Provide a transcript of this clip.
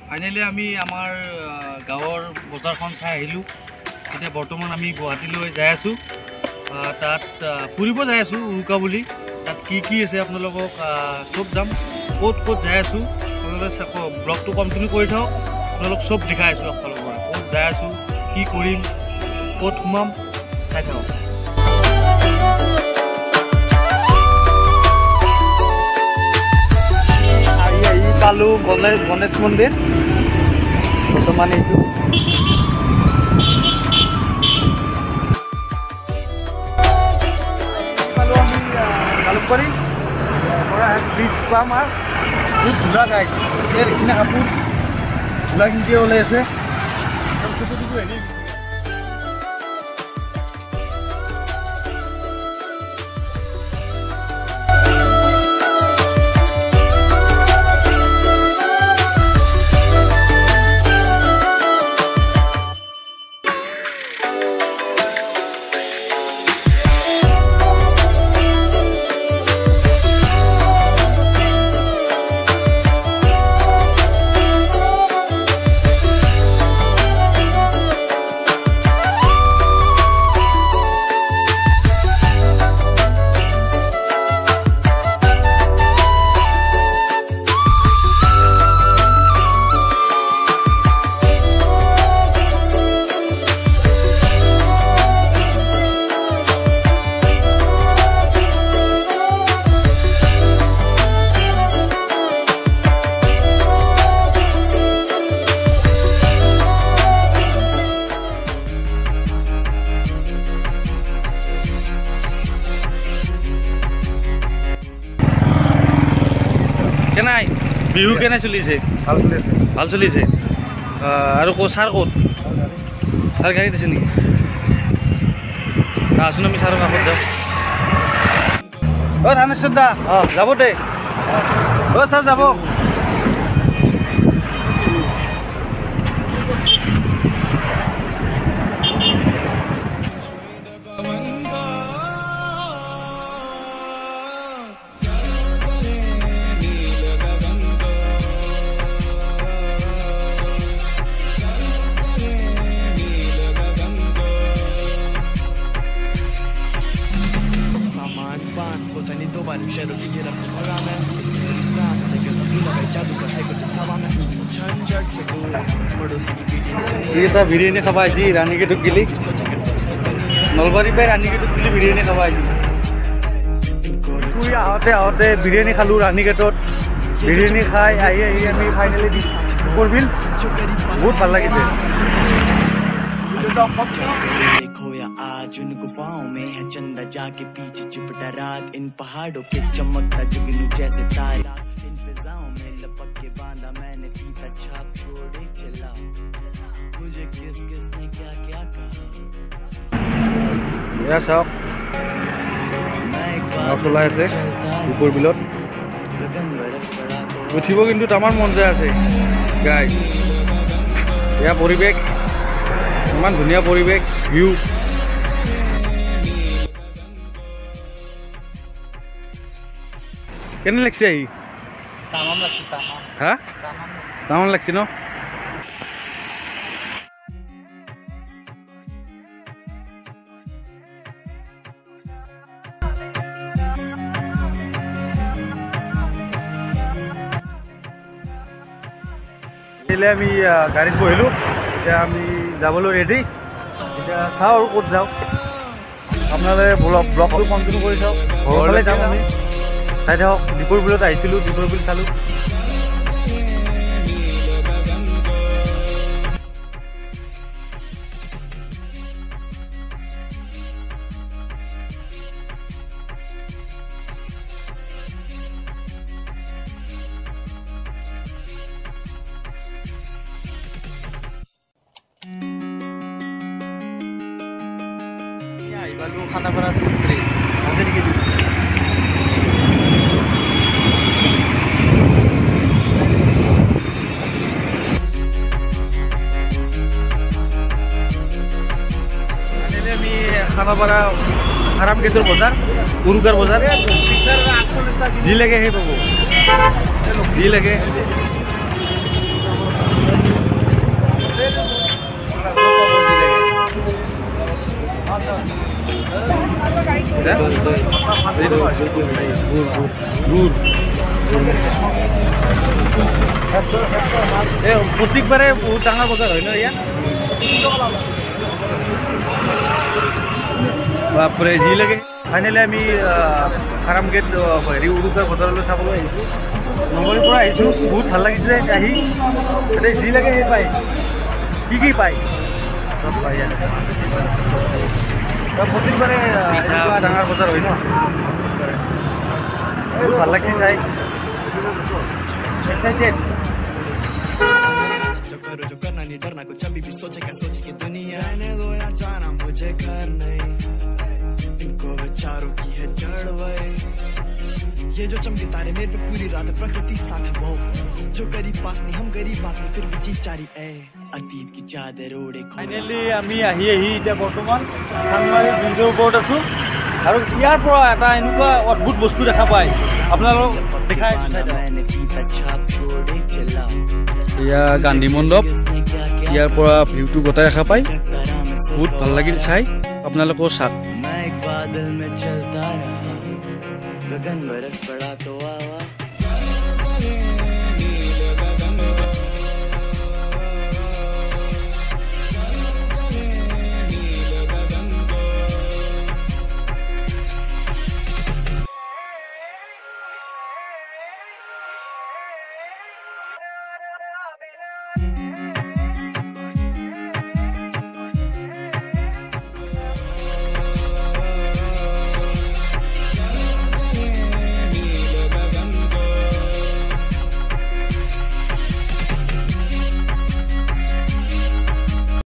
Finally আমি আমাৰ গাঁৱৰ বজাৰখন চাই আহিলোঁ। এতিয়া বৰ্তমান আমি গুৱাহাটীলৈ যাই আছোঁ। তাত ফুৰিব যাই আছোঁ উৰুকা বুলি। তাত কি কি আছে আপোনালোকক চব যাম, ক'ত ক'ত যাই আছোঁ আপোনালোকে ব্লগটো কণ্টিনিউ কৰি থাকক। আপোনালোক চব দেখাই আছোঁ আপোনালোকৰ ক'ত যাই আছোঁ, কি কৰিম, ক'ত সোমাম, চাই থাকক। আহি পালোঁ গণেশ মন্দিৰ। বৰ্তমান এইটো পালোঁ আমি জালুকবাৰী পৰা ব্ৰিজ পাম আৰু বহুত ধূলা গাইছ ইয়াৰ নিচিনা কাপোৰ ধূলা কিনকে ওলাই আছে। কেনাই বিহু কেনে চলিছে? ভাল চলি আছে। ভাল চলিছে। আৰু ছাৰ ক'ত? ছাৰ গাড়ীত আছে নেকি? আছোন আমি ছাৰৰ কাষত যাওঁ। অ' ধানেশ্বৰ দা যাব দে। অ' ছাৰ যাব। शहरों की गिरफ्त से भगा मैं मेरी सांस लेके सब भूला भाई जादू सा है कुछ सवा में झंझट से दूर पड़ोसी की पीठी सुनी ये तो बिरयानी खावा जी रानी की टुकली नलबारी पे रानी की टुकली बिरयानी खावा जी आहते आहते बिरयानी खालू रानी गेटत बिरयानी खाई आही आमी फाइनली दीपर बिल बहुत ভাল লাগিছে। देखो या आज उन गुफाओं में है चंदा जाके पीछे चिपटा राग इन पहाड़ों के चमकता जुगनू जैसे तारा इन फिजाओं में लपक के बांधा मैंने फीता छाप छोड़े चला मुझे किस किस ने क्या क्या कहा या सब চলাই আছে দুপৰ বিলত উঠিব কিন্তু তামাৰ মন যায় আছে গাইজ। এয়া পৰিৱেশ ইমান ধুনীয়া পৰিৱেশ ভিউ। কেনে লাগছে আহি? হা তামাম লাগছে ন? আমি গাড়ীত বহিলোঁ। এতিয়া আমি যাবলৈ ৰেডি। এতিয়া চাওঁ আৰু ক'ত যাওঁ। আপোনালোকে ব্লগটো কণ্টিনিউ কৰি চাওক। ঘৰলৈ যাম আমি। চাই থাকক। দীপৰ বিলত আহিছিলোঁ, দীপৰ বিল চালোঁ। খানাপাৰা আমি খানাপাৰা আৰাম গেটৰ বজাৰ উৰুকাৰ বজাৰ যি লাগে সেই পাব যি লাগে প্ৰত্যেকবাৰে বহুত ডাঙৰ বজাৰ হয় ন ইয়াত বাপৰে যি লাগে ফাইনেলি আমি ফাৰ্ম গেট হেৰি উৰুকাৰ বজাৰলৈ চাবলৈ আহিছোঁ নগৰীৰ পৰা আহিছোঁ বহুত ভাল লাগিছে আহি এতিয়া যি লাগে সেই পায় কি পায় চব পায় ইয়াত প্ৰত্যেকবাৰে ডাঙৰ বজাৰ হয় ন ভাল লাগিছে চাই एक्साइटेड जो करो जो करना नहीं डरना कुछ अभी भी सोचे कि दुनिया ने दो या जाना मुझे घर नहीं इनको विचारों की है जड़ वही ये जो चमके तारे मेरे पे पूरी रात प्रकृति साथ है वो जो गरीब पास नहीं हम गरीब बात में फिर भी जीत जारी है अतीत की चादर ओढ़े फाइनली আমি আহি এতিয়া বৰ্তমান সাংমাৰী ব্ৰিজৰ ওপৰত আছোঁ আৰু ইয়াৰ পৰা এটা এনেকুৱা অদ্ভুত বস্তু দেখা পায় আপোনালোক দেখাই ইয়া গান্ধী মণ্ডপ ইয়াৰ পৰা ভিউটো গোটাই দেখা পায় বহুত ভাল লাগিল চাই আপোনালোকেও চাওক मैं एक बादल में चलता रहा गगन बरस पड़ा तो आवा